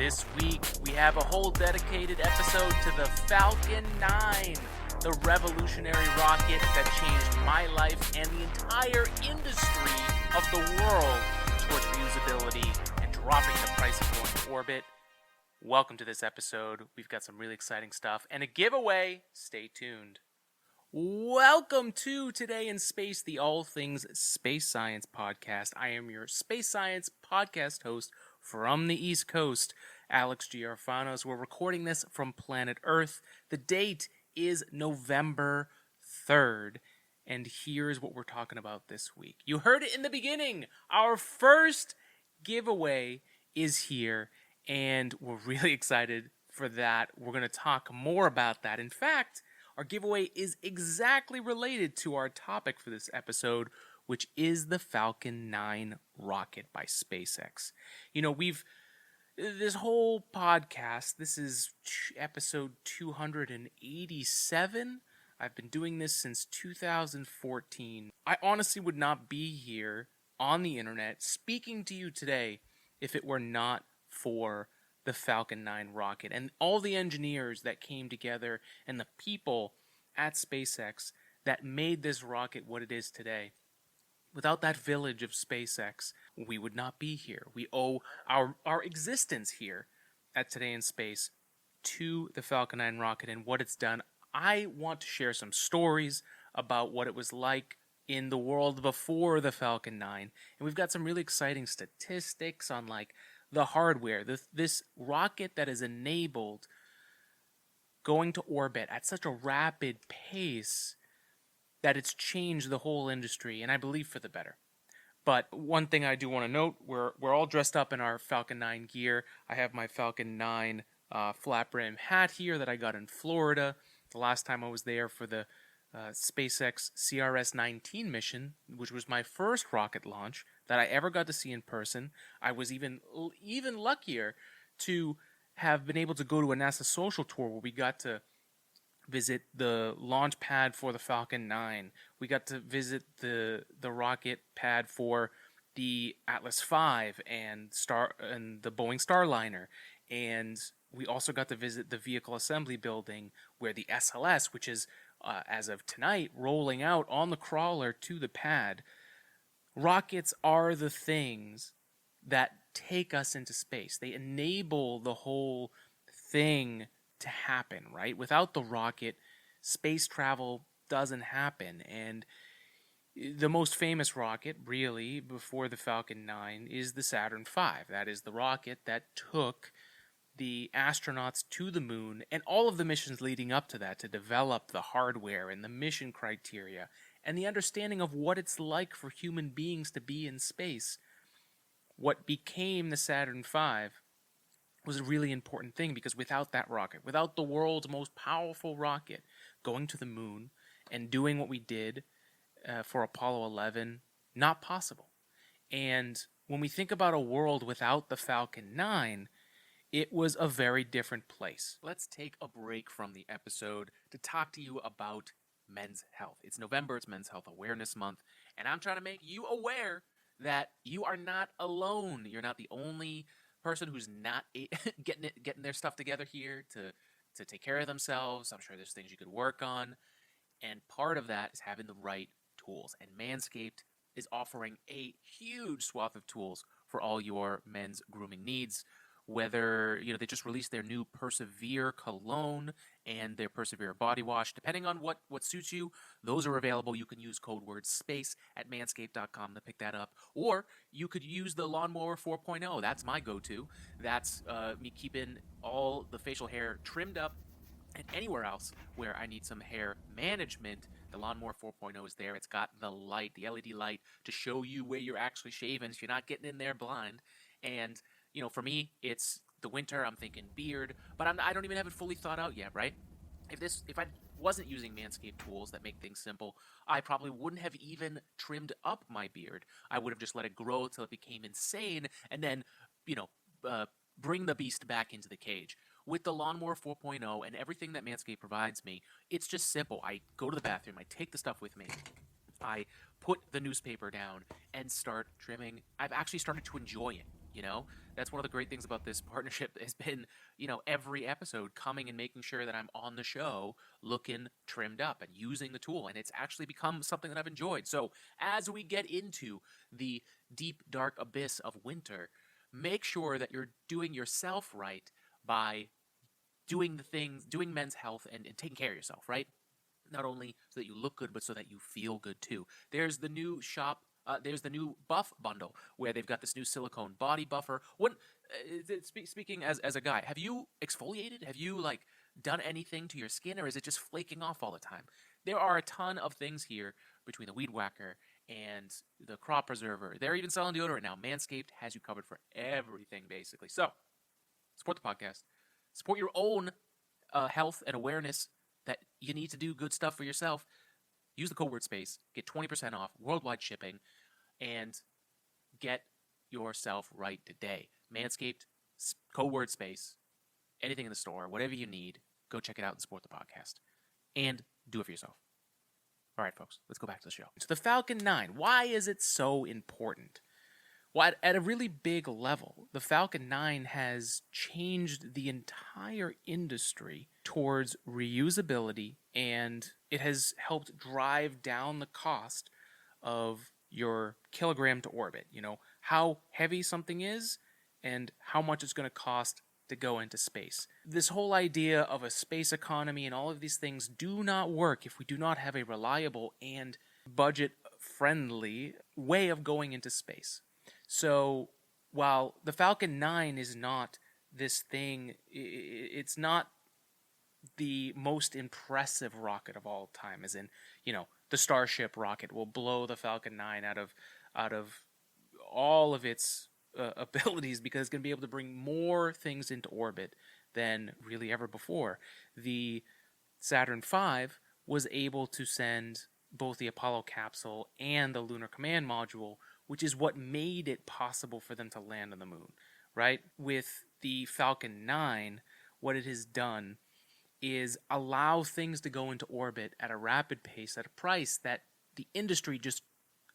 This week, we have a whole dedicated episode to the Falcon 9, the revolutionary rocket that changed my life and the entire industry of the world towards reusability and dropping the price of going to orbit. Welcome to this episode. We've got some really exciting stuff and a giveaway. Stay tuned. Welcome to Today in Space, the All Things Space Science podcast. I am your space science podcast host from the East Coast, Alex Giarfanos. We're recording this from planet Earth. The date is November 3rd, and here's what we're talking about this week. You heard it in the beginning. Our first giveaway is here, and we're really excited for that. We're going to talk more about that. In fact, our giveaway is exactly related to our topic for this episode, which is the Falcon 9 rocket by SpaceX. You know, this whole podcast, this is episode 287. I've been doing this since 2014. I honestly would not be here on the internet speaking to you today if it were not for the Falcon 9 rocket and all the engineers that came together and the people at SpaceX that made this rocket what it is today. Without that village of SpaceX, we would not be here. We owe our existence here at Today in Space to the Falcon 9 rocket and what it's done. I want to share some stories about what it was like in the world before the Falcon 9. And we've got some really exciting statistics on the hardware, this rocket that is enabled going to orbit at such a rapid pace that it's changed the whole industry, and I believe for the better. But one thing I do want to note, we're all dressed up in our Falcon 9 gear. I have my Falcon 9 flat brim hat here that I got in Florida the last time I was there for the SpaceX CRS-19 mission, which was my first rocket launch that I ever got to see in person. I was even luckier to have been able to go to a NASA social tour where we got to visit the launch pad for the Falcon 9. We got to visit the rocket pad for the Atlas V and the Boeing Starliner. And we also got to visit the vehicle assembly building where the SLS, which is as of tonight, rolling out on the crawler to the pad. Rockets are the things that take us into space. They enable the whole thing to happen, right? Without the rocket, space travel doesn't happen. And the most famous rocket, really, before the Falcon 9 is the Saturn V. That is the rocket that took the astronauts to the moon and all of the missions leading up to that to develop the hardware and the mission criteria and the understanding of what it's like for human beings to be in space. What became the Saturn V was a really important thing because without that rocket, without the world's most powerful rocket going to the moon and doing what we did for Apollo 11, not possible. And when we think about a world without the Falcon 9, it was a very different place. Let's take a break from the episode to talk to you about men's health. It's November, it's Men's Health Awareness Month, and I'm trying to make you aware that you are not alone. You're not the only person who's not getting their stuff together here to take care of themselves. I'm sure there's things you could work on, and part of that is having the right tools. And MANSCAPED is offering a huge swath of tools for all your men's grooming needs. Whether, they just released their new Persevere cologne and their Persevere body wash. Depending on what suits you, those are available. You can use code word SPACE at manscaped.com to pick that up. Or you could use the Lawnmower 4.0. That's my go-to. That's me keeping all the facial hair trimmed up. And anywhere else where I need some hair management, the Lawnmower 4.0 is there. It's got the light, the LED light, to show you where you're actually shaving so you're not getting in there blind. And for me, it's the winter. I'm thinking beard, but I don't even have it fully thought out yet, right? If I wasn't using Manscaped tools that make things simple, I probably wouldn't have even trimmed up my beard. I would have just let it grow till it became insane, and then, bring the beast back into the cage. With the Lawnmower 4.0 and everything that Manscaped provides me, it's just simple. I go to the bathroom, I take the stuff with me, I put the newspaper down and start trimming. I've actually started to enjoy it. You know, that's one of the great things about this partnership has been, every episode coming and making sure that I'm on the show looking trimmed up and using the tool. And it's actually become something that I've enjoyed. So as we get into the deep, dark abyss of winter, make sure that you're doing yourself right by doing men's health and taking care of yourself, right? Not only so that you look good, but so that you feel good too. There's the new shop. There's the new buff bundle where they've got this new silicone body buffer. Speaking as a guy, have you exfoliated? Have you done anything to your skin, or is it just flaking off all the time? There are a ton of things here between the weed whacker and the crop preserver. They're even selling deodorant now. Manscaped has you covered for everything, basically. So support the podcast. Support your own health and awareness that you need to do good stuff for yourself. Use the code word SPACE, get 20% off worldwide shipping, and get yourself right today. Manscaped, code word SPACE, anything in the store, whatever you need, go check it out and support the podcast. And do it for yourself. All right, folks, let's go back to the show. So the Falcon 9, why is it so important? Well, at a really big level, the Falcon 9 has changed the entire industry towards reusability, and it has helped drive down the cost of your kilogram to orbit. You know, how heavy something is and how much it's going to cost to go into space. This whole idea of a space economy and all of these things do not work if we do not have a reliable and budget-friendly way of going into space. So while the Falcon 9 is not this thing, it's not the most impressive rocket of all time, as in, the Starship rocket will blow the Falcon 9 out of all of its abilities, because it's going to be able to bring more things into orbit than really ever before. The Saturn V was able to send both the Apollo capsule and the Lunar Command Module, which is what made it possible for them to land on the moon, right? With the Falcon 9, what it has done is allow things to go into orbit at a rapid pace, at a price that the industry just,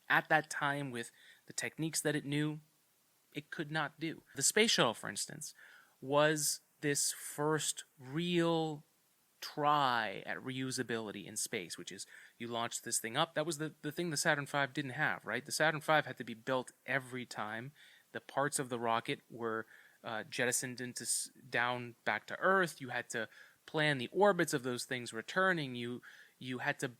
at that time, with the techniques that it knew, it could not do. The space shuttle, for instance, was this first real try at reusability in space, which is you launch this thing up. That was the thing the Saturn V didn't have, right? The Saturn V had to be built every time. The parts of the rocket were jettisoned down back to Earth. You had to plan the orbits of those things returning. You had to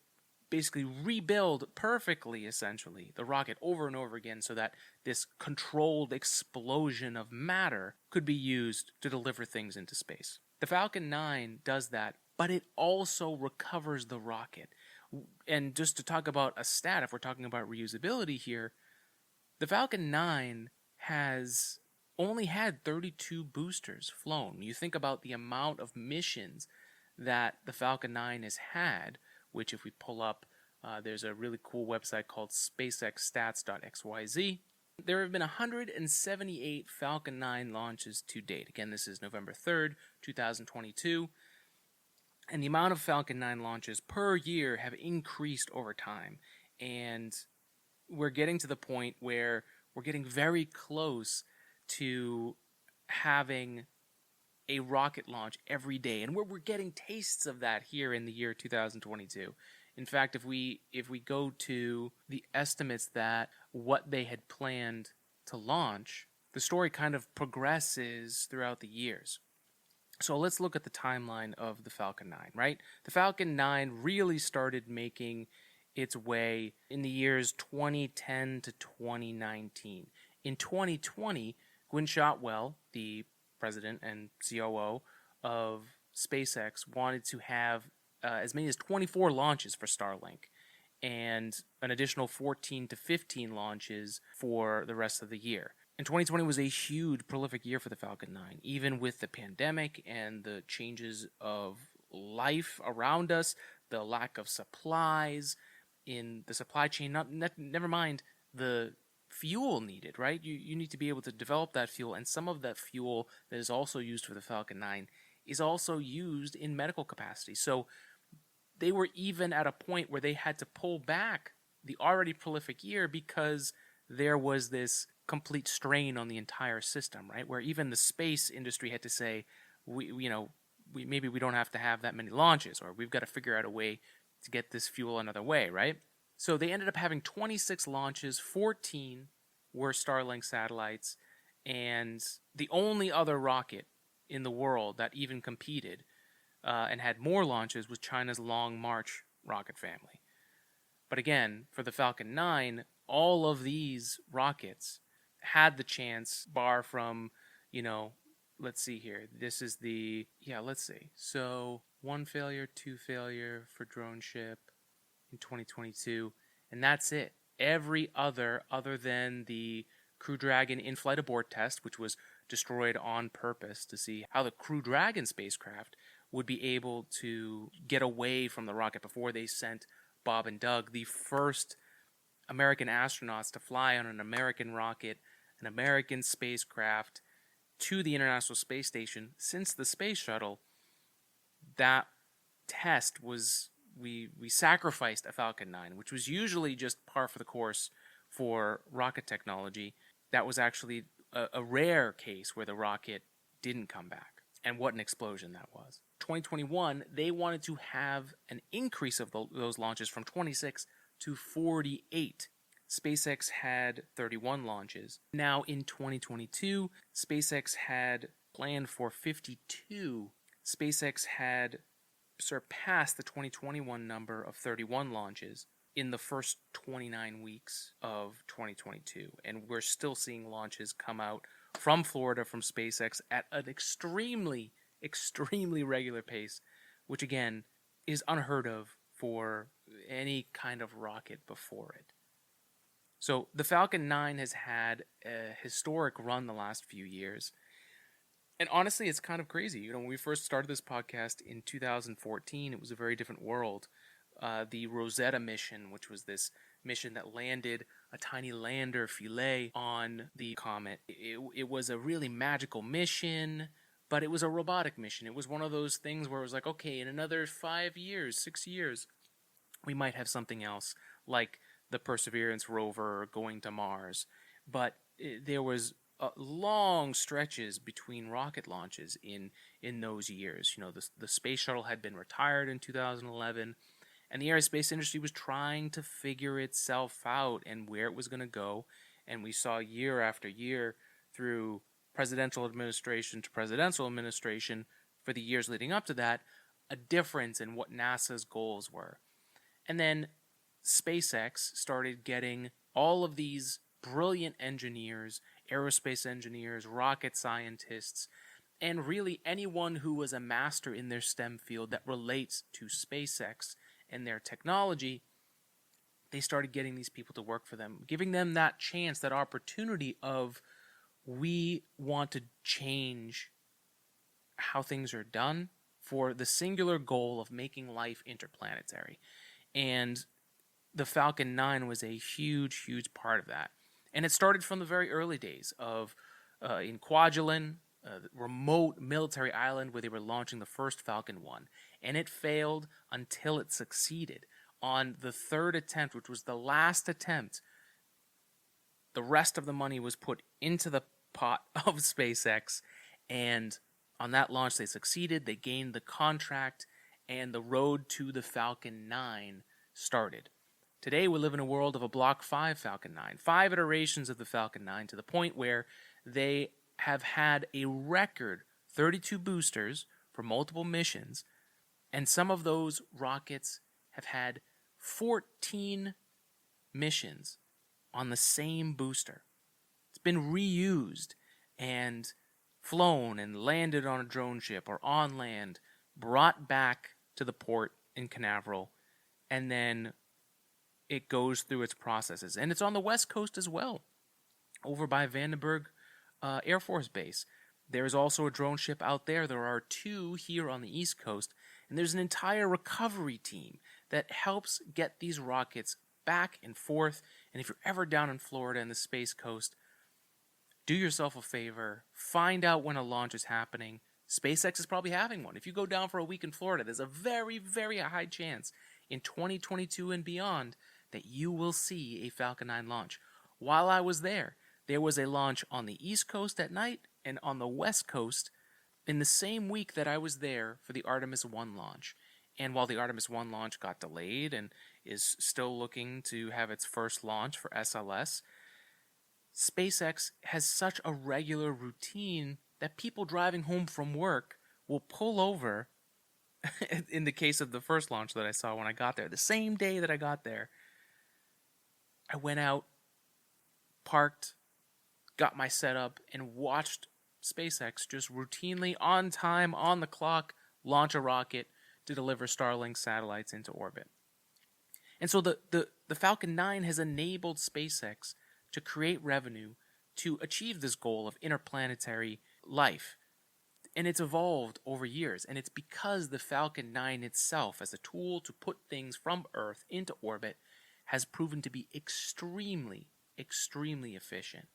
basically rebuild perfectly, essentially, the rocket over and over again so that this controlled explosion of matter could be used to deliver things into space. The Falcon 9 does that, but it also recovers the rocket. And just to talk about a stat, if we're talking about reusability here, the Falcon 9 has only had 32 boosters flown. You think about the amount of missions that the Falcon 9 has had, which if we pull up, there's a really cool website called SpaceXstats.xyz. There have been 178 Falcon 9 launches to date. Again, this is November 3rd, 2022. And the amount of Falcon 9 launches per year have increased over time. And we're getting to the point where we're getting very close to having a rocket launch every day. And we're getting tastes of that here in the year 2022. In fact, if we go to the estimates that what they had planned to launch, the story kind of progresses throughout the years. So let's look at the timeline of the Falcon 9, right? The Falcon 9 really started making its way in the years 2010 to 2019. In 2020, Gwynne Shotwell, the president and COO of SpaceX, wanted to have as many as 24 launches for Starlink and an additional 14 to 15 launches for the rest of the year. And 2020 was a huge, prolific year for the Falcon 9, even with the pandemic and the changes of life around us, the lack of supplies in the supply chain, never mind the fuel needed, right? You need to be able to develop that fuel, and some of that fuel that is also used for the Falcon 9 is also used in medical capacity. So they were even at a point where they had to pull back the already prolific year because there was this complete strain on the entire system, right? Where even the space industry had to say, maybe we don't have to have that many launches, or we've got to figure out a way to get this fuel another way, right? So they ended up having 26 launches, 14 were Starlink satellites, and the only other rocket in the world that even competed and had more launches was China's Long March rocket family. But again, for the Falcon 9, all of these rockets had the chance, bar from, let's see here. This is let's see. So 1 failure, 2 failure for drone ship in 2022, and that's it. Every other than the Crew Dragon in-flight abort test, which was destroyed on purpose to see how the Crew Dragon spacecraft would be able to get away from the rocket before they sent Bob and Doug, the first American astronauts to fly on an American rocket, an American spacecraft, to the International Space Station since the space shuttle. That test was, we sacrificed a Falcon 9, which was usually just par for the course for rocket technology. That was actually a rare case where the rocket didn't come back. And what an explosion that was. 2021, they wanted to have an increase of those launches from 26 to 48. SpaceX had 31 launches. Now in 2022, SpaceX had planned for 52. SpaceX had surpassed the 2021 number of 31 launches in the first 29 weeks of 2022. And we're still seeing launches come out from Florida from SpaceX at an extremely regular pace, which again is unheard of for any kind of rocket before it. So the Falcon 9 has had a historic run the last few years. And honestly, it's kind of crazy. When we first started this podcast in 2014, it was a very different world. The Rosetta mission, which was this mission that landed a tiny lander filet on the comet. It was a really magical mission, but it was a robotic mission. It was one of those things where it was like, okay, in another 5 years, 6 years, we might have something else, like the Perseverance rover going to Mars. But there was long stretches between rocket launches in those years. The space shuttle had been retired in 2011, and the aerospace industry was trying to figure itself out and where it was going to go. And we saw year after year through presidential administration to presidential administration for the years leading up to that, a difference in what NASA's goals were. And then SpaceX started getting all of these brilliant engineers, aerospace engineers, rocket scientists, and really anyone who was a master in their STEM field that relates to SpaceX and their technology. They started getting these people to work for them, giving them that chance, that opportunity of, we want to change how things are done for the singular goal of making life interplanetary. And the Falcon 9 was a huge part of that. And it started from the very early days of in Kwajalein, the remote military island where they were launching the first Falcon 1. And it failed until it succeeded. On the third attempt, which was the last attempt, the rest of the money was put into the pot of SpaceX. And on that launch, they succeeded. They gained the contract, and the road to the Falcon 9 started. Today, we live in a world of a Block 5 Falcon 9, 5 iterations of the Falcon 9, to the point where they have had a record 32 boosters for multiple missions, and some of those rockets have had 14 missions on the same booster. It's been reused and flown and landed on a drone ship or on land, brought back to the port in Canaveral, and then it goes through its processes. And it's on the West Coast as well, over by Vandenberg Air Force Base. There's also a drone ship out there. There are 2 here on the East Coast. And there's an entire recovery team that helps get these rockets back and forth. And if you're ever down in Florida and the Space Coast, do yourself a favor. Find out when a launch is happening. SpaceX is probably having one. If you go down for a week in Florida, there's a very high chance in 2022 and beyond that you will see a Falcon 9 launch. While I was there, There was a launch on the East Coast at night and on the West Coast in the same week that I was there for the Artemis 1 launch. And while the Artemis 1 launch got delayed and is still looking to have its first launch for SLS, SpaceX has such a regular routine that people driving home from work will pull over, in the case of the first launch that I saw when I got there, the same day that I got there, I went out, parked, got my setup, and watched SpaceX just routinely, on time, on the clock, launch a rocket to deliver Starlink satellites into orbit. And so the Falcon 9 has enabled SpaceX to create revenue to achieve this goal of interplanetary life. And it's evolved over years. And it's because the Falcon 9 itself, as a tool to put things from Earth into orbit, has proven to be extremely, extremely efficient.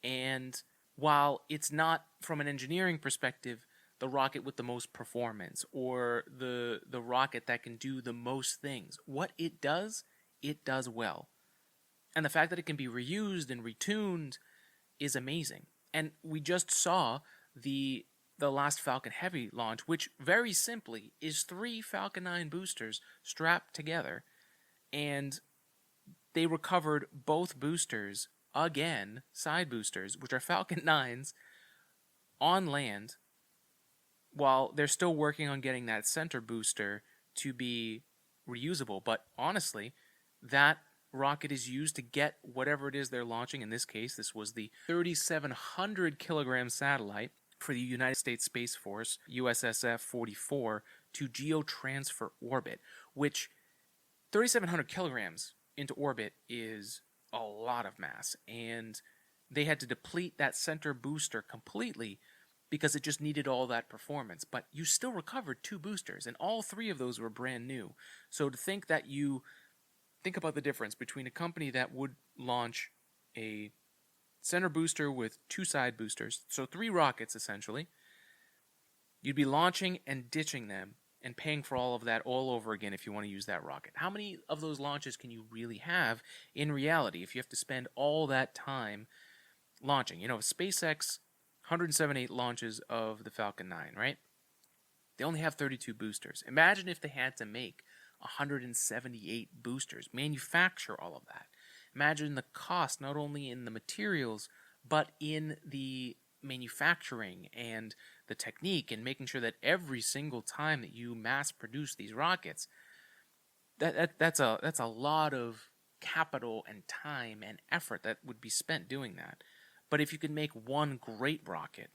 And while it's not, from an engineering perspective, the rocket with the most performance or the rocket that can do the most things, what it does well. And the fact that it can be reused and retuned is amazing. And we just saw the last Falcon Heavy launch, which very simply is 3 Falcon 9 boosters strapped together. And they recovered both boosters again, side boosters, which are Falcon 9s, on land, while they're still working on getting that center booster to be reusable. But honestly, that rocket is used to get whatever it is they're launching. In this case, this was the 3,700 kilogram satellite for the United States Space Force, USSF-44, to geotransfer orbit, which 3,700 kilograms into orbit is a lot of mass, and they had to deplete that center booster completely because it just needed all that performance. But you still recovered 2 boosters, and all 3 of those were brand new. So to think that think about the difference between a company that would launch a center booster with 2 side boosters, so 3 rockets essentially, you'd be launching and ditching them and paying for all of that all over again if you want to use that rocket. How many of those launches can you really have in reality if you have to spend all that time launching? SpaceX, 178 launches of the Falcon 9, right? They only have 32 boosters. Imagine if they had to make 178 boosters, manufacture all of that. Imagine the cost, not only in the materials, but in the manufacturing and the technique, and making sure that every single time that you mass produce these rockets, that's a lot of capital and time and effort that would be spent doing that. But if you can make one great rocket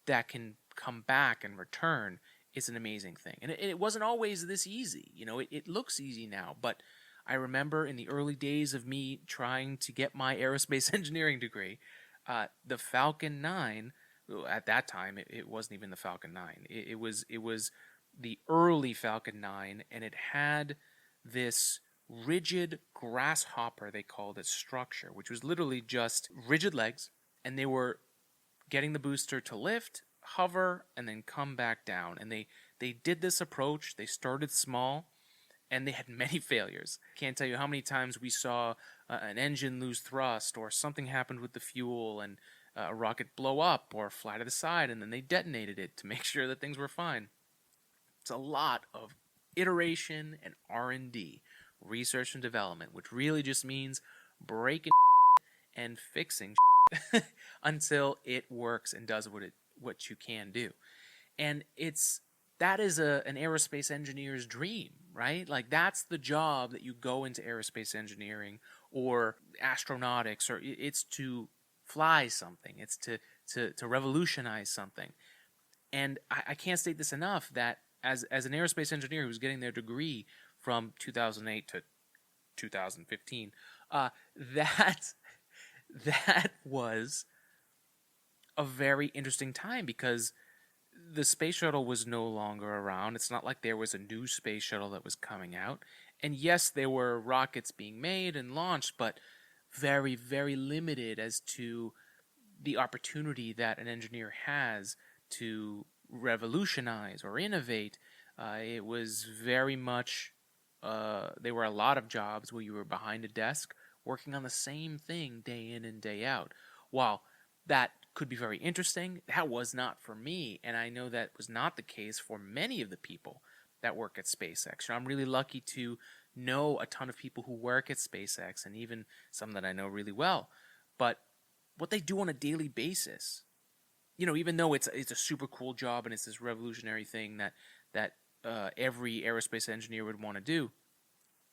that can come back and return, it's an amazing thing. And it wasn't always this easy. It looks easy now, but I remember in the early days of me trying to get my aerospace engineering degree, the Falcon 9, at that time, it wasn't even the Falcon 9. It was the early Falcon 9, and it had this rigid grasshopper, they called it, structure, which was literally just rigid legs, and they were getting the booster to lift, hover, and then come back down. And they did this approach. They started small, and they had many failures. Can't tell you how many times we saw an engine lose thrust, or something happened with the fuel, and a rocket blow up or fly to the side, and then they detonated it to make sure that things were fine. It's a lot of iteration and R&D, research and development, which really just means breaking and fixing until it works and does what you can do. And that is an aerospace engineer's dream, right? Like, that's the job that you go into aerospace engineering or astronautics, or it's to fly something. It's to revolutionize something. And I can't state this enough, that as an aerospace engineer who's getting their degree from 2008 to 2015, that was a very interesting time, because the space shuttle was no longer around. It's not like there was a new space shuttle that was coming out. And yes, there were rockets being made and launched, but very, very limited as to the opportunity that an engineer has to revolutionize or innovate. It was very much, there were a lot of jobs where you were behind a desk working on the same thing day in and day out. while that could be very interesting, that was not for me. And I know that was not the case for many of the people that work at SpaceX. I'm really lucky to know a ton of people who work at SpaceX, and even some that I know really well. But what they do on a daily basis, even though it's a super cool job and it's this revolutionary thing that every aerospace engineer would want to do,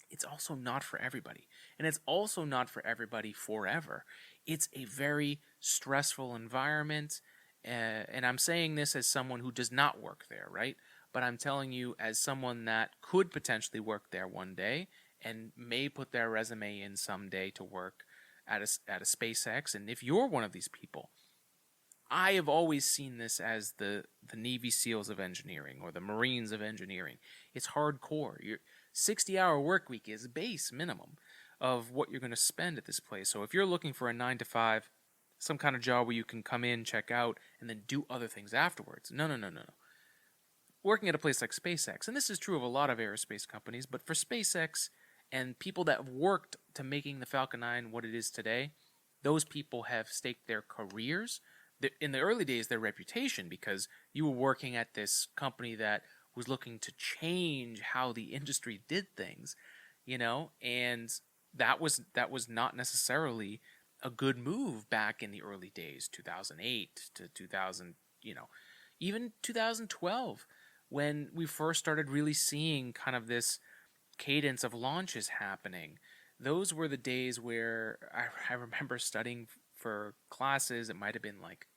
it's also not for everybody. And it's also not for everybody forever. It's a very stressful environment. And I'm saying this as someone who does not work there, right? But I'm telling you as someone that could potentially work there one day and may put their resume in someday to work at a SpaceX. And if you're one of these people, I have always seen this as the Navy SEALs of engineering or the Marines of engineering. It's hardcore. Your 60-hour work week is base minimum of what you're going to spend at this place. So if you're looking for a 9 to 5, some kind of job where you can come in, check out, and then do other things afterwards. No. Working at a place like SpaceX, and this is true of a lot of aerospace companies, but for SpaceX and people that have worked to making the Falcon 9 what it is today, those people have staked their careers, in the early days their reputation, because you were working at this company that was looking to change how the industry did things, and that was not necessarily a good move back in the early days, 2008 to 2000, even 2012, when we first started really seeing kind of this cadence of launches happening. Those were the days where I remember studying for classes. It might have been like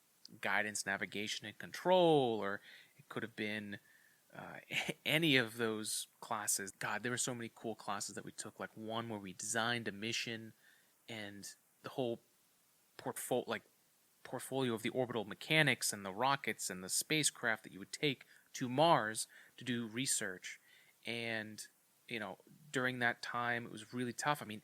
guidance, navigation, and control, or it could have been any of those classes. God, there were so many cool classes that we took, like one where we designed a mission and the whole portfolio of the orbital mechanics and the rockets and the spacecraft that you would take to Mars to do research. And during that time it was really tough. I mean,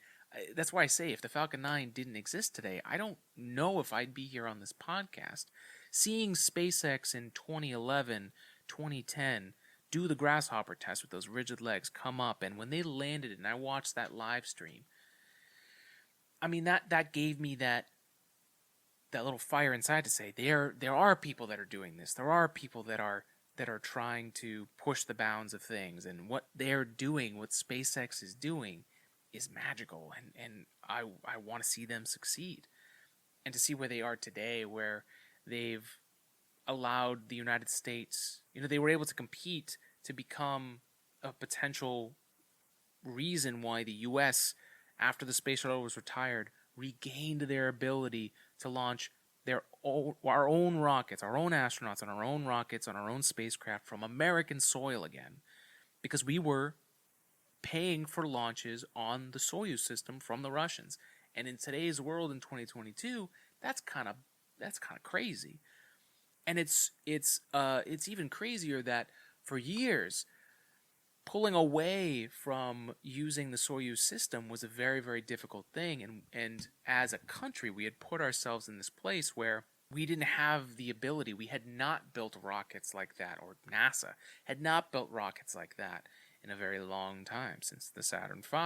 that's why I say if the Falcon 9 didn't exist today, I don't know if I'd be here on this podcast. Seeing SpaceX in 2011, 2010 do the grasshopper test with those rigid legs come up, and when they landed and I watched that live stream, I mean, that gave me that little fire inside to say there are people that are doing this. There are people that are trying to push the bounds of things, and what they're doing, what SpaceX is doing, is magical, and I want to see them succeed, and to see where they are today, where they've allowed the United States, they were able to compete to become a potential reason why the U.S., after the space shuttle was retired, regained their ability to launch our own rockets, our own astronauts on our own rockets, on our own spacecraft from American soil again, because we were paying for launches on the Soyuz system from the Russians. And in today's world in 2022, that's kind of crazy. And it's even crazier that for years, pulling away from using the Soyuz system was a very, very difficult thing. And as a country, we had put ourselves in this place where we didn't have the ability. We had not built rockets like that, or NASA had not built rockets like that in a very long time, since the Saturn V.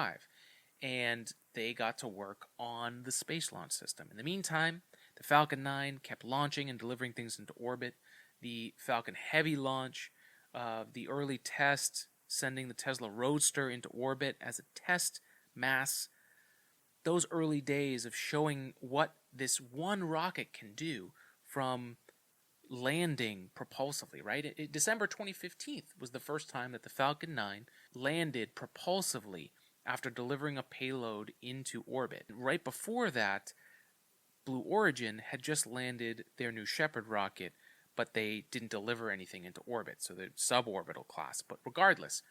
And they got to work on the space launch system. In the meantime, the Falcon 9 kept launching and delivering things into orbit. The Falcon Heavy launch, the early test, sending the Tesla Roadster into orbit as a test mass. Those early days of showing what this one rocket can do, from landing propulsively, right? December 2015 was the first time that the Falcon 9 landed propulsively after delivering a payload into orbit. Right before that, Blue Origin had just landed their New Shepard rocket, but they didn't deliver anything into orbit, so they're suborbital class. But regardless,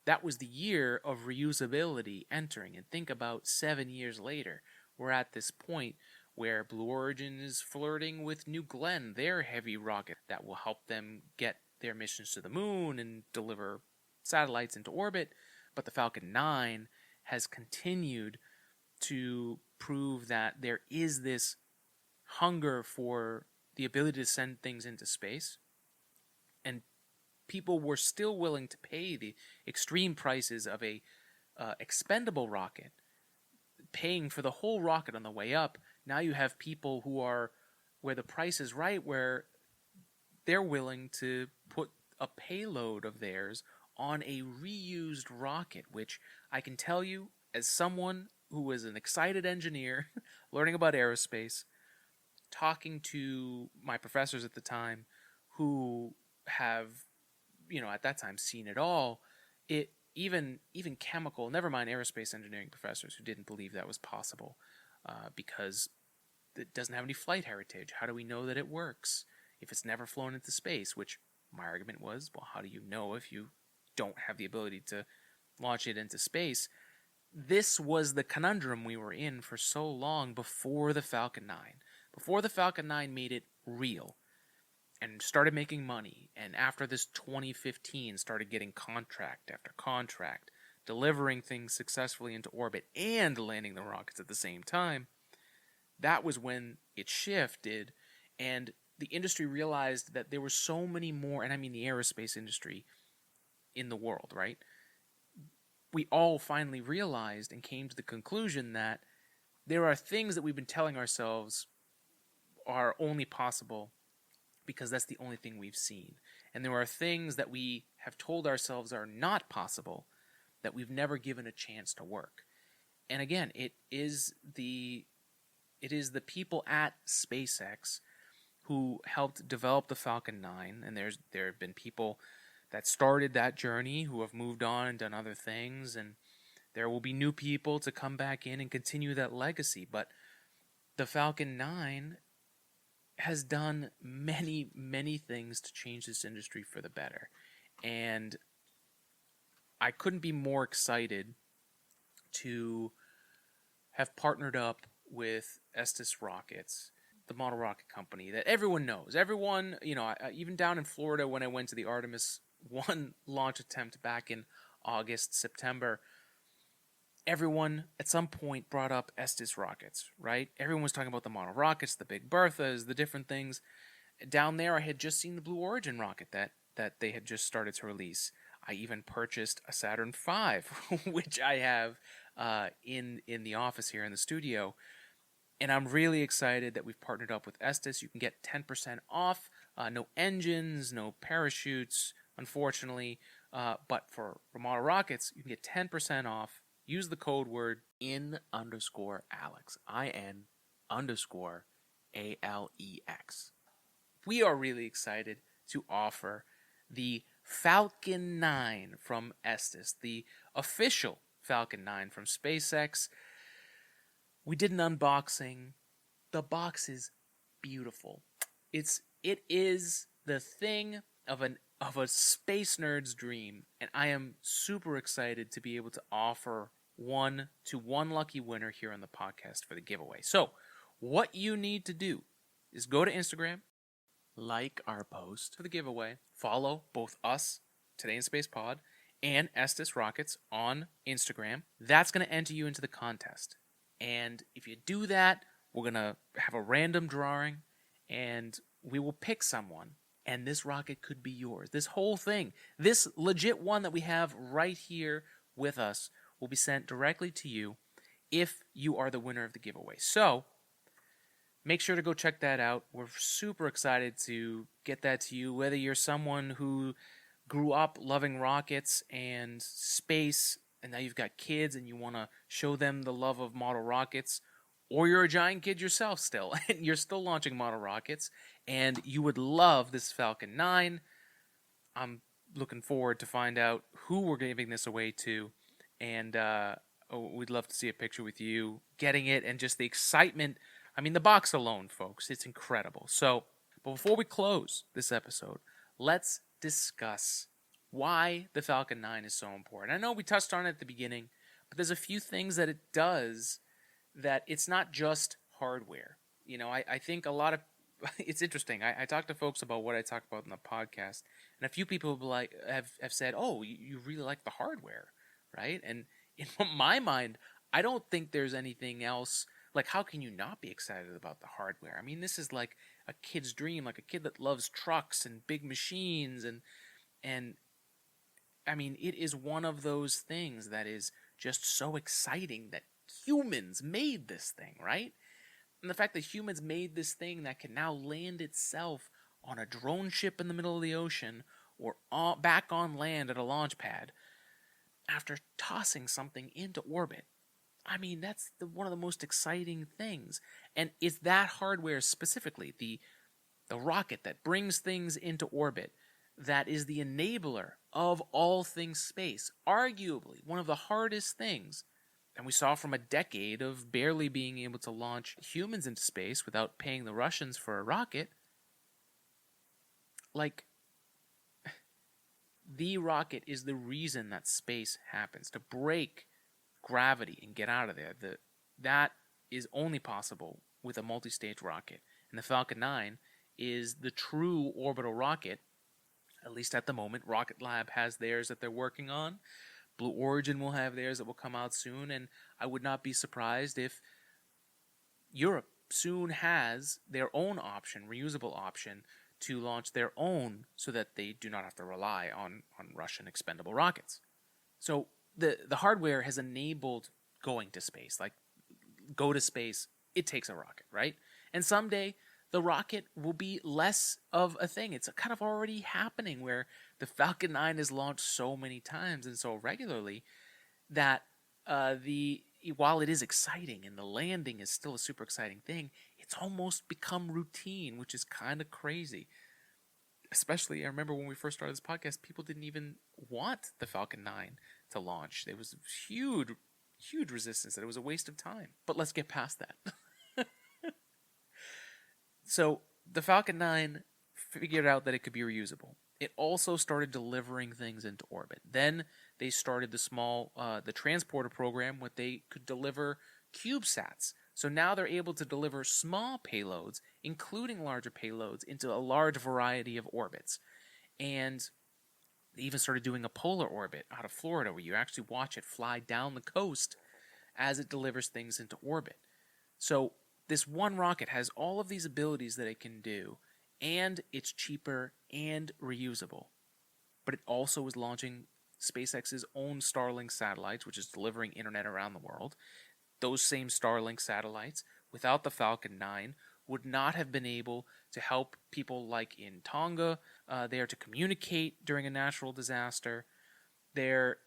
that was the year of reusability entering. And think about 7 years later, we're at this point where Blue Origin is flirting with New Glenn, their heavy rocket that will help them get their missions to the moon and deliver satellites into orbit. But the Falcon 9 has continued to prove that there is this hunger for the ability to send things into space, and people were still willing to pay the extreme prices of a expendable rocket, paying for the whole rocket on the way up Now you have people who are where the price is right, where they're willing to put a payload of theirs on a reused rocket, which I can tell you, as someone who was an excited engineer learning about aerospace, talking to my professors at the time who have, at that time seen it all, even chemical, never mind aerospace engineering professors who didn't believe that was possible because it doesn't have any flight heritage. How do we know that it works if it's never flown into space? Which my argument was, well, how do you know if you don't have the ability to launch it into space? This was the conundrum we were in for so long before the Falcon 9. Before the Falcon 9 made it real and started making money, and after this 2015 started getting contract after contract, delivering things successfully into orbit and landing the rockets at the same time, that was when it shifted, and the industry realized that there were so many more, and I mean the aerospace industry in the world, right? We all finally realized and came to the conclusion that there are things that we've been telling ourselves are only possible because that's the only thing we've seen. And there are things that we have told ourselves are not possible that we've never given a chance to work. And again, it is the people at SpaceX who helped develop the Falcon 9, and there have been people that started that journey who have moved on and done other things, and there will be new people to come back in and continue that legacy. But the Falcon 9 has done many, many things to change this industry for the better. And I couldn't be more excited to have partnered up with Estes Rockets, the model rocket company that everyone knows. Everyone, even down in Florida when I went to the Artemis 1 launch attempt back in August, September, everyone at some point brought up Estes Rockets, right? Everyone was talking about the model rockets, the Big Berthas, the different things. Down there, I had just seen the Blue Origin rocket that they had just started to release. I even purchased a Saturn V, which I have in the office here in the studio. And I'm really excited that we've partnered up with Estes. You can get 10% off. No engines, no parachutes, unfortunately. But for model rockets, you can get 10% off. Use the code word IN_Alex. IN_ALEX. We are really excited to offer the Falcon 9 from Estes, the official Falcon 9 from SpaceX. We did an unboxing. The box is beautiful. It is the thing of a space nerd's dream, and I am super excited to be able to offer one lucky winner here on the podcast for the giveaway. So, what you need to do is go to Instagram, like our post for the giveaway, follow both us, Today in Space Pod, and Estes Rockets on Instagram. That's going to enter you into the contest. And if you do that, we're going to have a random drawing, and we will pick someone, and this rocket could be yours. This whole thing, this legit one that we have right here with us, will be sent directly to you if you are the winner of the giveaway. So, make sure to go check that out. We're super excited to get that to you, whether you're someone who grew up loving rockets and space, and now you've got kids and you want to show them the love of model rockets, or you're a giant kid yourself still, and you're still launching model rockets, and you would love this Falcon 9. I'm looking forward to find out who we're giving this away to, and we'd love to see a picture with you getting it, and just the excitement. I mean, the box alone, folks, it's incredible. So, but before we close this episode, let's discuss why the Falcon 9 is so important. I know we touched on it at the beginning, but there's a few things that it does that it's not just hardware. I think a lot of it's interesting. I talk to folks about what I talk about in the podcast, and a few people have said, "Oh, you really like the hardware, right?" And in my mind, I don't think there's anything else. Like, how can you not be excited about the hardware? I mean, this is like a kid's dream, like a kid that loves trucks and big machines, and I mean, it is one of those things that is just so exciting that humans made this thing, right? And the fact that humans made this thing that can now land itself on a drone ship in the middle of the ocean or back on land at a launch pad after tossing something into orbit. I mean, that's one of the most exciting things. And it's that hardware specifically, the rocket that brings things into orbit, that is the enabler of all things space. Arguably, one of the hardest things. And we saw from a decade of barely being able to launch humans into space without paying the Russians for a rocket. Like, the rocket is the reason that space happens, to break gravity and get out of there. That is only possible with a multi-stage rocket. And the Falcon 9 is the true orbital rocket, at least at the moment. Rocket Lab has theirs that they're working on. Blue Origin will have theirs that will come out soon, and I would not be surprised if Europe soon has their own option, reusable option, to launch their own so that they do not have to rely on Russian expendable rockets. So the hardware has enabled going to space. Like, go to space, it takes a rocket, right? And someday the rocket will be less of a thing. It's kind of already happening, where the Falcon 9 is launched so many times and so regularly that while it is exciting and the landing is still a super exciting thing, it's almost become routine, which is kind of crazy. Especially, I remember when we first started this podcast, people didn't even want the Falcon 9 to launch. There was huge resistance, that it was a waste of time. But let's get past that. So the Falcon 9 figured out that it could be reusable. It also started delivering things into orbit. Then they started the transporter program, where they could deliver CubeSats. So now they're able to deliver small payloads, including larger payloads, into a large variety of orbits. And they even started doing a polar orbit out of Florida, where you actually watch it fly down the coast as it delivers things into orbit. So this one rocket has all of these abilities that it can do, and it's cheaper and reusable. But it also is launching SpaceX's own Starlink satellites, which is delivering internet around the world. Those same Starlink satellites, without the Falcon 9, would not have been able to help people like in Tonga there to communicate during a natural disaster. There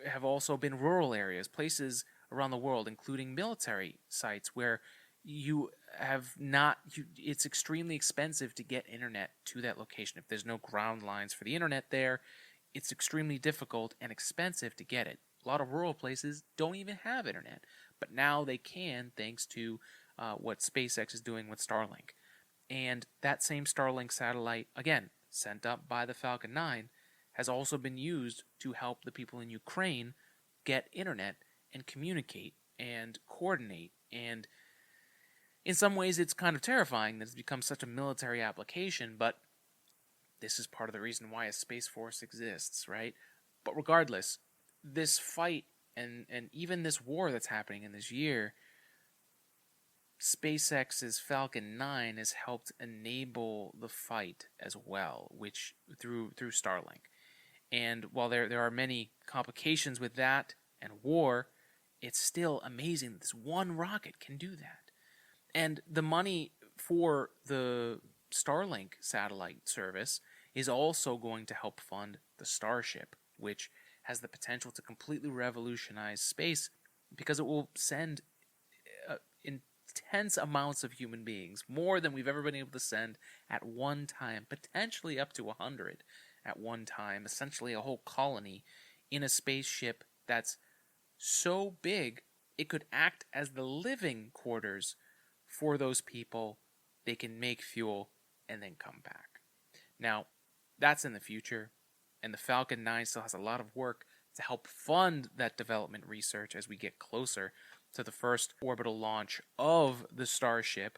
have also been rural areas, places around the world, including military sites, where it's extremely expensive to get internet to that location. If there's no ground lines for the internet there, it's extremely difficult and expensive to get it. A lot of rural places don't even have internet, but now they can, thanks to what SpaceX is doing with Starlink. And that same Starlink satellite, again, sent up by the Falcon 9, has also been used to help the people in Ukraine get internet and communicate and coordinate. And in some ways, it's kind of terrifying that it's become such a military application, but this is part of the reason why a Space Force exists, right? But regardless, this fight and even this war that's happening in this year, SpaceX's Falcon 9 has helped enable the fight as well, which through Starlink. And while there are many complications with that and war, it's still amazing that this one rocket can do that. And the money for the Starlink satellite service is also going to help fund the Starship, which has the potential to completely revolutionize space, because it will send intense amounts of human beings, more than we've ever been able to send at one time, potentially up to 100 at one time, essentially a whole colony in a spaceship that's so big it could act as the living quarters for those people. They can make fuel and then come back. Now, that's in the future, and the Falcon 9 still has a lot of work to help fund that development research as we get closer to the first orbital launch of the Starship.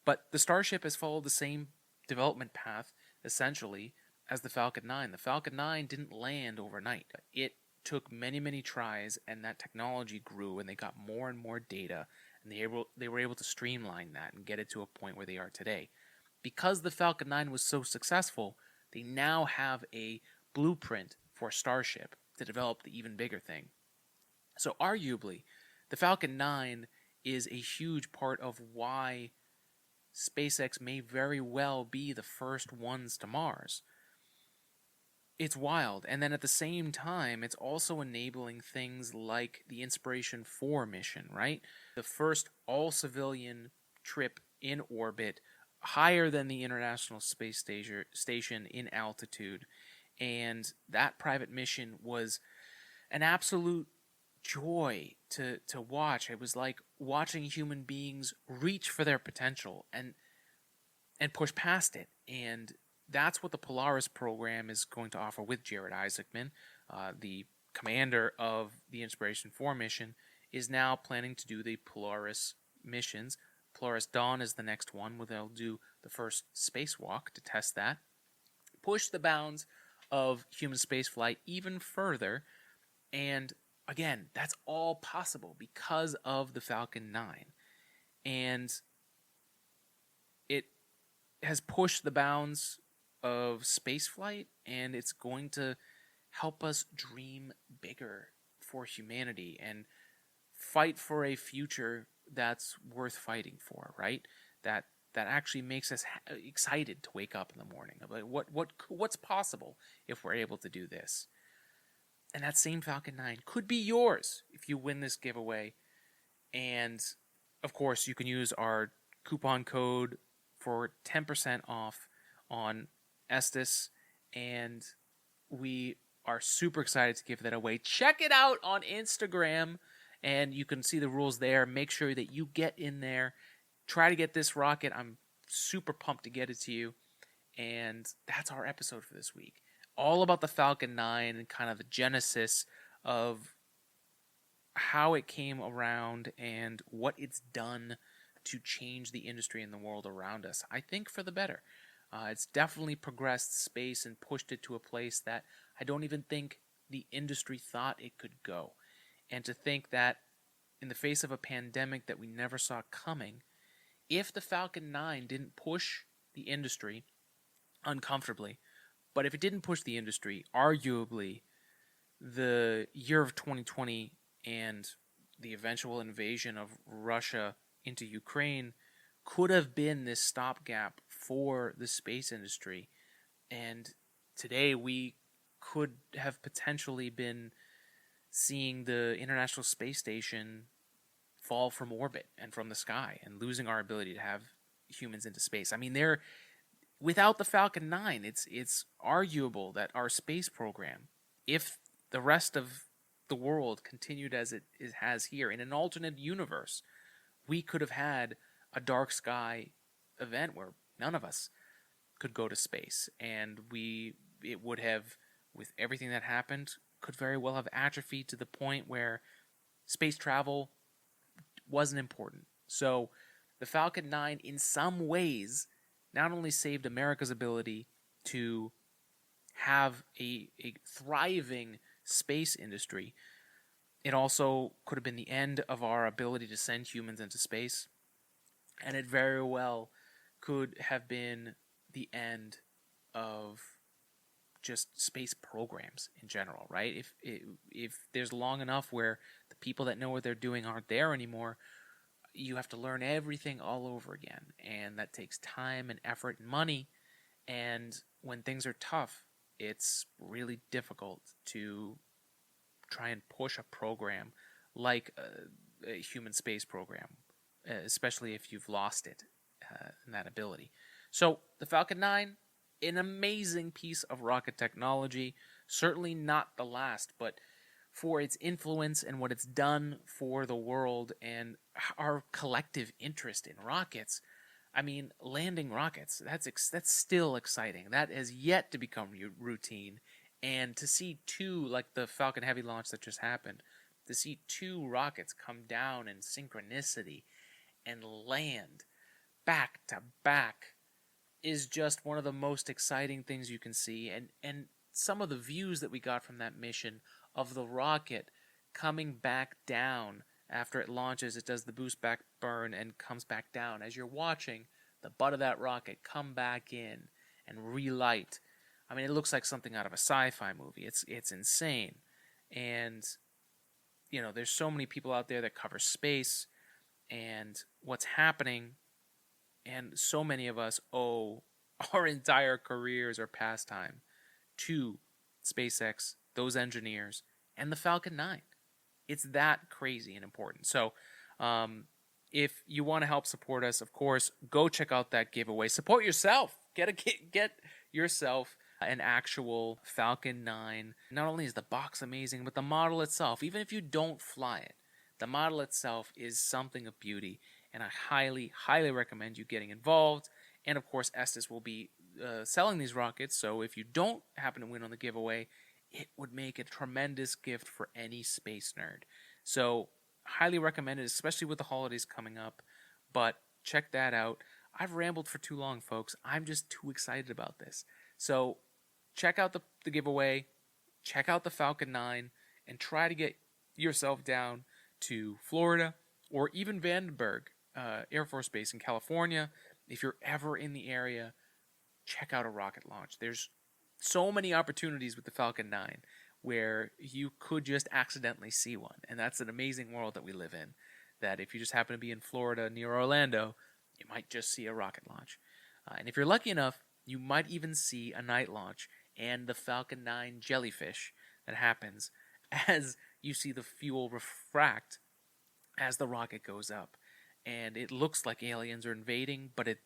But the Starship has followed the same development path, essentially, as the Falcon 9. The Falcon 9 didn't land overnight. It took many, many tries, and that technology grew, and they got more and more data, and they were able to streamline that and get it to a point where they are today. Because the Falcon 9 was so successful, they now have a blueprint for Starship to develop the even bigger thing. So arguably, the Falcon 9 is a huge part of why SpaceX may very well be the first ones to Mars. It's wild. And then at the same time, it's also enabling things like the Inspiration 4 mission, right? The first all-civilian trip in orbit, higher than the International Space Station in altitude. And that private mission was an absolute joy to watch. It was like watching human beings reach for their potential and push past it. And that's what the Polaris program is going to offer with Jared Isaacman, the commander of the Inspiration 4 mission, is now planning to do the Polaris missions. Polaris Dawn is the next one, where they'll do the first spacewalk to test that, push the bounds of human spaceflight even further. And again, that's all possible because of the Falcon 9. And it has pushed the bounds of spaceflight, and it's going to help us dream bigger for humanity and fight for a future that's worth fighting for, right? That actually makes us excited to wake up in the morning. What's possible if we're able to do this? And that same Falcon 9 could be yours if you win this giveaway. And of course, you can use our coupon code for 10% off on Estes, and we are super excited to give that away. Check it out on Instagram, and you can see the rules there. Make sure that you get in there. Try to get this rocket. I'm super pumped to get it to you. And that's our episode for this week. All about the Falcon 9 and kind of the genesis of how it came around and what it's done to change the industry and the world around us. I think for the better. It's definitely progressed space and pushed it to a place that I don't even think the industry thought it could go. And to think that in the face of a pandemic that we never saw coming, if the Falcon 9 didn't push the industry uncomfortably, but if it didn't push the industry, arguably the year of 2020 and the eventual invasion of Russia into Ukraine could have been this stopgap for the space industry. And today we could have potentially been seeing the International Space Station fall from orbit and from the sky and losing our ability to have humans into space. I mean, without the Falcon 9, it's arguable that our space program, if the rest of the world continued as it has here in an alternate universe, we could have had a dark sky event where none of us could go to space, and it would have, with everything that happened, could very well have atrophied to the point where space travel wasn't important. So the Falcon 9 in some ways not only saved America's ability to have a thriving space industry, it also could have been the end of our ability to send humans into space. And it very well could have been the end of just space programs in general, right? If there's long enough where the people that know what they're doing aren't there anymore, you have to learn everything all over again. And that takes time and effort and money. And when things are tough, it's really difficult to try and push a program like a human space program, especially if you've lost it in that ability. So the Falcon 9, an amazing piece of rocket technology, certainly not the last, but for its influence and what it's done for the world and our collective interest in rockets. I mean, landing rockets, that's still exciting. That has yet to become routine. And to see two, like the Falcon Heavy launch that just happened, to see two rockets come down in synchronicity and land back to back is just one of the most exciting things you can see. And some of the views that we got from that mission of the rocket coming back down after it launches, it does the boost back burn and comes back down. As you're watching the butt of that rocket come back in and relight, I mean, it looks like something out of a sci-fi movie. It's insane. And, you know, there's so many people out there that cover space, and what's happening. And so many of us owe our entire careers or pastime to SpaceX, those engineers, and the Falcon 9. It's that crazy and important. So, if you want to help support us, of course, go check out that giveaway. Support yourself. Get yourself an actual Falcon 9. Not only is the box amazing, but the model itself, even if you don't fly it, the model itself is something of beauty. And I highly, highly recommend you getting involved. And of course, Estes will be selling these rockets. So if you don't happen to win on the giveaway, it would make a tremendous gift for any space nerd. So highly recommend it, especially with the holidays coming up. But check that out. I've rambled for too long, folks. I'm just too excited about this. So check out the giveaway. Check out the Falcon 9. And try to get yourself down to Florida or even Vandenberg Air Force Base in California. If you're ever in the area, check out a rocket launch. There's so many opportunities with the Falcon 9 where you could just accidentally see one. And that's an amazing world that we live in, that if you just happen to be in Florida near Orlando, you might just see a rocket launch. And if you're lucky enough, you might even see a night launch and the Falcon 9 jellyfish that happens as you see the fuel refract as the rocket goes up. And it looks like aliens are invading, but it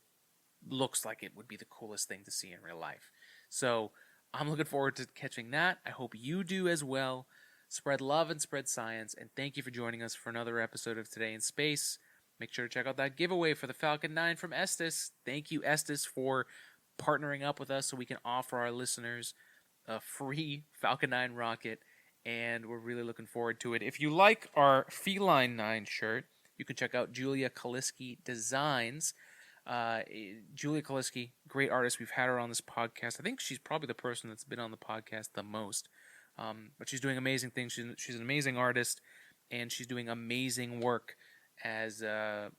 looks like it would be the coolest thing to see in real life. So I'm looking forward to catching that. I hope you do as well. Spread love and spread science. And thank you for joining us for another episode of Today in Space. Make sure to check out that giveaway for the Falcon 9 from Estes. Thank you, Estes, for partnering up with us so we can offer our listeners a free Falcon 9 rocket. And we're really looking forward to it. If you like our Feline 9 shirt, you can check out Julia Kaliski Designs. Julia Kaliski, great artist. We've had her on this podcast. I think she's probably the person that's been on the podcast the most. But she's doing amazing things. She's an amazing artist, and she's doing amazing work as a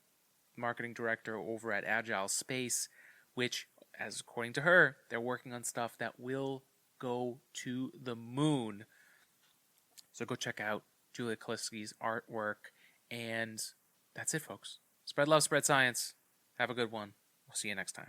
marketing director over at Agile Space, which, as according to her, they're working on stuff that will go to the moon. So go check out Julia Kaliski's artwork. And that's it, folks. Spread love, spread science. Have a good one. We'll see you next time.